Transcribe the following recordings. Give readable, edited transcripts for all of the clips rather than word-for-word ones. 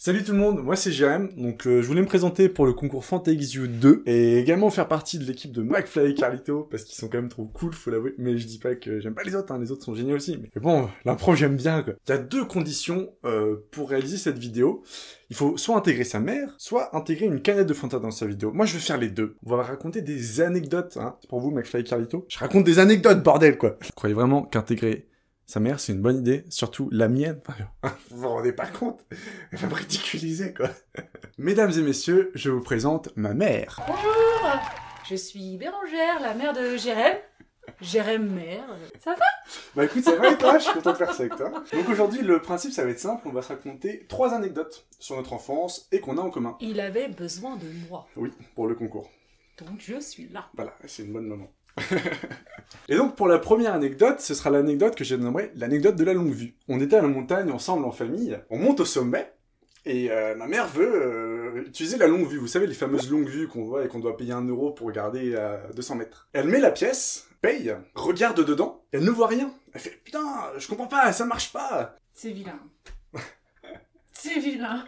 Salut tout le monde, moi c'est Jérém, donc je voulais me présenter pour le concours FantaXU 2 et également faire partie de l'équipe de McFly et Carlito parce qu'ils sont quand même trop cool, faut l'avouer, mais je dis pas que j'aime pas les autres, hein, les autres sont géniaux aussi, mais bon, l'impro j'aime bien quoi. Il y a deux conditions pour réaliser cette vidéo, il faut soit intégrer sa mère, soit intégrer une canette de Fanta dans sa vidéo. Moi je vais faire les deux, on va raconter des anecdotes, hein, c'est pour vous McFly et Carlito, je raconte des anecdotes bordel quoi. Vous croyez vraiment qu'intégrer sa mère, c'est une bonne idée, surtout la mienne. Vous vous rendez pas compte? Elle va me ridiculiser, quoi. Mesdames et messieurs, je vous présente ma mère. Bonjour, je suis Bérangère, la mère de Jérém. Jérém mère, ça va? Bah écoute, ça va et toi? Je suis content de faire ça avec toi. Donc aujourd'hui, le principe, ça va être simple, on va se raconter 3 anecdotes sur notre enfance et qu'on a en commun. Il avait besoin de moi. Oui, pour le concours. Donc je suis là. Voilà, c'est une bonne maman. Et donc pour la première anecdote, ce sera l'anecdote que j'ai nommée l'anecdote de la longue vue. On était à la montagne ensemble en famille, on monte au sommet, et ma mère veut utiliser la longue vue. Vous savez, les fameuses longues vues qu'on voit et qu'on doit payer 1 € pour regarder à 200 mètres. Elle met la pièce, paye, regarde dedans, elle ne voit rien. Elle fait « Putain, je comprends pas, ça marche pas !» C'est vilain. C'est vilain.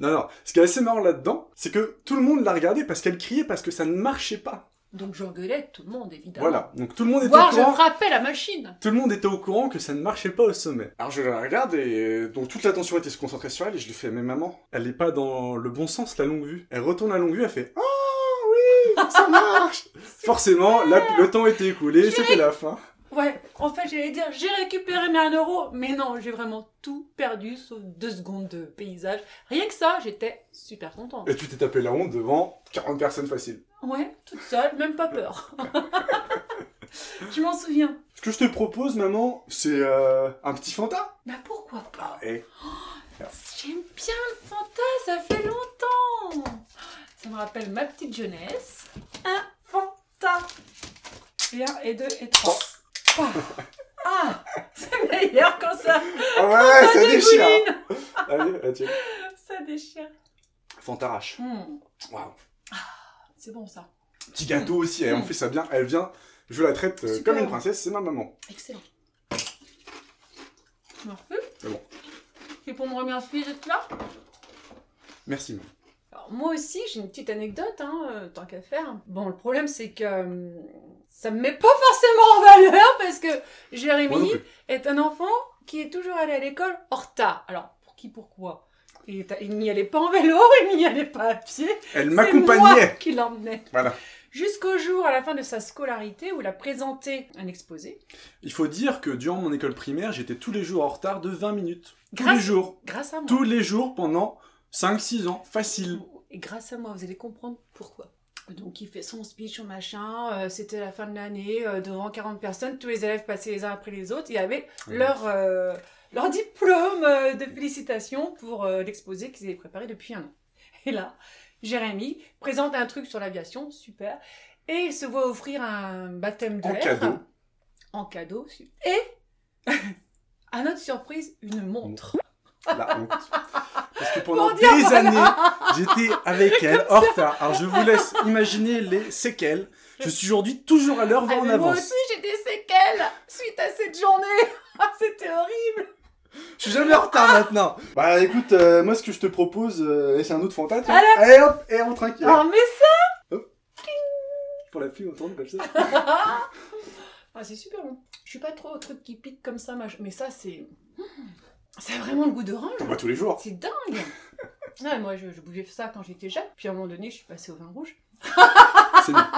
Non, ce qui est assez marrant là-dedans, c'est que tout le monde l'a regardé parce qu'elle criait parce que ça ne marchait pas. Donc j'engueulais tout le monde, évidemment. Voilà, donc tout le monde était Voire au courant. je frappais la machine. Tout le monde était au courant que ça ne marchait pas au sommet. Alors je la regarde et donc toute l'attention était concentrée sur elle et je lui fais « Mais maman, elle n'est pas dans le bon sens la longue vue. » Elle retourne la longue vue, elle fait « Oh oui, ça marche !» Forcément, le temps était écoulé, c'était la fin. Ouais, en fait j'allais dire j'ai récupéré mes 1 €, mais non, j'ai vraiment tout perdu sauf 2 secondes de paysage. Rien que ça, j'étais super contente. Et tu t'es tapé la honte devant 40 personnes faciles. Ouais, toute seule, même pas peur. Je m'en souviens. Ce que je te propose, maman, c'est un petit Fanta. Bah pourquoi pas? Et... J'aime bien le Fanta, ça fait longtemps. Ça me rappelle ma petite jeunesse. Un Fanta. Et 1, et 2, et 3. Ah, c'est meilleur quand ça. Ah ouais, ça déchire. dégouline. Allez, tiens. Ça déchire. Fantarrache. Waouh. C'est bon ça. Petit gâteau aussi, on fait ça bien. Elle vient, je la traite comme une princesse, c'est ma maman. Excellent. Merci. C'est bon. Et pour me remercier d'être là. Merci, maman. Alors, moi aussi, j'ai une petite anecdote, tant qu'à faire. Bon, le problème, c'est que ça me met pas forcément en valeur parce que Jérémy est un enfant qui est toujours allé à l'école en retard. Alors, pour qui, pourquoi? Il n'y allait pas en vélo, il n'y allait pas à pied. Elle C'est m'accompagnait. moi qui l'emmenais. Voilà. Jusqu'au jour, à la fin de sa scolarité, où il a présenté un exposé. Il faut dire que durant mon école primaire, j'étais tous les jours en retard de 20 minutes. Tous les jours. Grâce à moi. Tous les jours pendant 5-6 ans. Facile. Et grâce à moi, vous allez comprendre pourquoi. Donc il fait son speech, son machin, c'était la fin de l'année, devant 40 personnes, tous les élèves passaient les uns après les autres, il y avait leur diplôme de félicitations pour l'exposé qu'ils avaient préparé depuis 1 an. Et là, Jérémy présente un truc sur l'aviation, super, et il se voit offrir un baptême de lettres. Cadeau. En cadeau. Et, à notre surprise, une montre. La honte. Parce que pendant des années, j'étais avec elle en retard. Alors je vous laisse imaginer les séquelles. Je suis aujourd'hui toujours à l'heure, voire en Moi avance. aussi, j'ai des séquelles suite à cette journée. C'était horrible. Je suis jamais en retard maintenant. Bah écoute, moi ce que je te propose, c'est un autre Fanta. Allez. Allez hop, et on tranquille. Alors, mais ça. Pour la pluie, on tourne comme ça. Ah, c'est super bon. Je suis pas trop au truc qui pique comme ça, mais ça, c'est... Ça a vraiment le goût d'orange. T'en bois tous les jours. C'est dingue. Ouais, moi, je buvais ça quand j'étais jeune. Puis à un moment donné, je suis passée au vin rouge. C'est bien.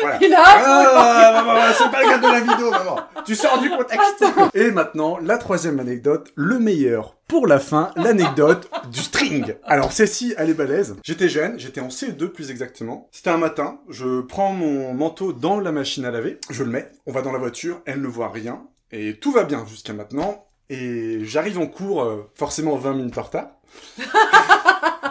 Voilà. Et là, c'est pas le cas de la vidéo, maman. Tu sors du contexte. Et maintenant, la troisième anecdote, le meilleur. Pour la fin, l'anecdote du string. Alors celle-ci, elle est balèze. J'étais jeune, j'étais en CE2 plus exactement. C'était un matin, je prends mon manteau dans la machine à laver, je le mets, on va dans la voiture, elle ne voit rien. Et tout va bien jusqu'à maintenant. Et j'arrive en cours, forcément 20 minutes en retard.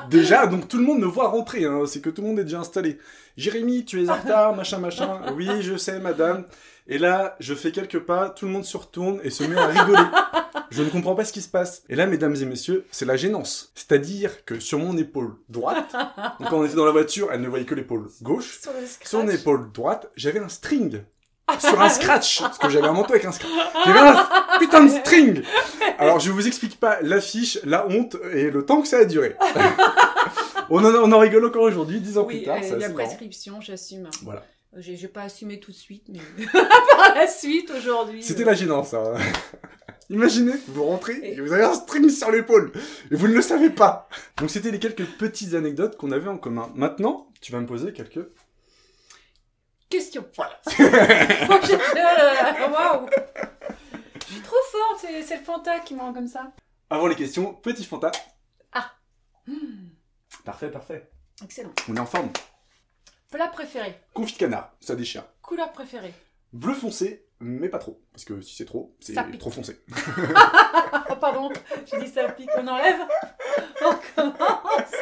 Déjà, donc tout le monde me voit rentrer, hein, c'est que tout le monde est déjà installé. Jérémy, tu es en retard, machin, machin. Oui, je sais, madame. Et là, je fais quelques pas, tout le monde se retourne et se met à rigoler. Je ne comprends pas ce qui se passe. Et là, mesdames et messieurs, c'est la gênance. C'est-à-dire que sur mon épaule droite, donc quand on était dans la voiture, elle ne voyait que l'épaule gauche. Sur mon épaule droite, j'avais un string. sur un scratch, parce que j'avais un manteau avec un scratch. J'avais un putain de string. Alors je vous explique pas l'affiche, la honte et le temps que ça a duré. on en rigole encore aujourd'hui, 10 ans plus tard. Oui, c'est la assez marrant. prescription, j'assume. Voilà. J'ai pas assumé tout de suite, mais par la suite, aujourd'hui... C'était la gênance, ça. Imaginez, vous rentrez et vous avez un string sur l'épaule et vous ne le savez pas. Donc c'était les quelques petites anecdotes qu'on avait en commun. Maintenant, tu vas me poser quelques... Question. Voilà. Waouh. Je suis trop forte, c'est le Fanta qui me rend comme ça. Avant les questions, petit Fanta. Ah. Parfait, parfait. Excellent. On est en forme. Plat préféré. Confit de canard, ça déchire. Couleur préférée. Bleu foncé, mais pas trop. Parce que si c'est trop, c'est Ça pique. trop foncé. Pardon, j'ai dit ça pique, on enlève. On commence.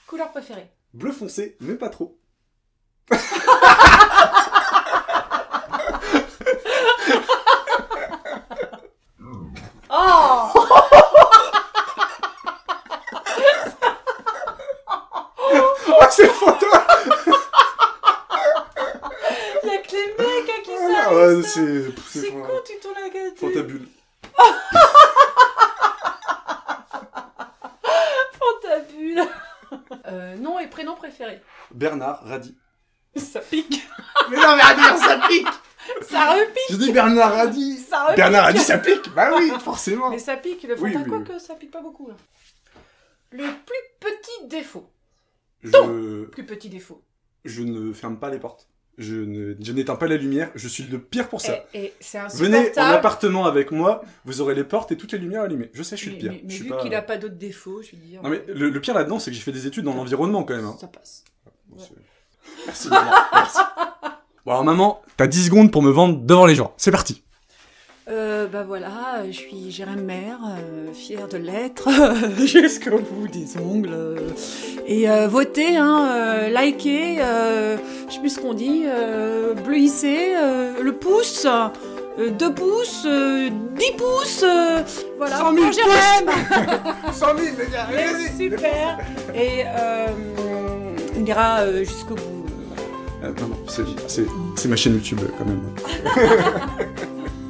Couleur préférée. Bleu foncé, mais pas trop. Oh. Oh, c'est photo. Il y a que les mecs à qui ça Ah, arrive, ouais, ça. C'est fou, con, hein. tu tournes la gueule. Fantabule. Fantabule. Nom et prénom préféré. Bernard Radi. Ça pique. Mais non, mais Radi, ça pique. Ça repique. Je dis Bernard Radi. Ça repique. Bernard Radi, ça pique. Bah oui, forcément. Mais ça pique, le Oui, Fanta, oui, quoi oui. que ça pique pas beaucoup. Là. Le plus petit défaut. Je Plus petit défaut. ne ferme pas les portes. Je n'éteins pas la lumière. Je suis le pire pour ça. Et c'est Venez en insupportable. appartement avec moi, vous aurez les portes et toutes les lumières allumées. Je sais, je suis le pire. Mais Je suis vu pas... qu'il a pas d'autres défauts, je veux dire. Non mais le pire là-dedans, c'est que j'ai fait des études dans l'environnement quand même. Hein. Ça passe. Bon, merci, maman. Merci. Bon alors maman, t'as 10 secondes pour me vendre devant les gens. C'est parti. Bah voilà, je suis Jérém Mère, fière de l'être, jusqu'au bout des ongles. Et votez, hein, likez, je sais plus ce qu'on dit, bleuissez, le pouce, 2 pouces, 10 pouces, voilà, 100 000 pour Jérém. 100 000, les gars, allez-y. Super. Et on ira jusqu'au bout. Non, c'est ma chaîne YouTube quand même.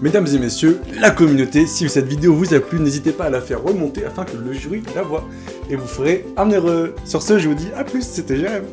Mesdames et messieurs, la communauté, si cette vidéo vous a plu, n'hésitez pas à la faire remonter afin que le jury la voie. Et vous ferez un heureux. Sur ce, je vous dis à plus, c'était Jérém.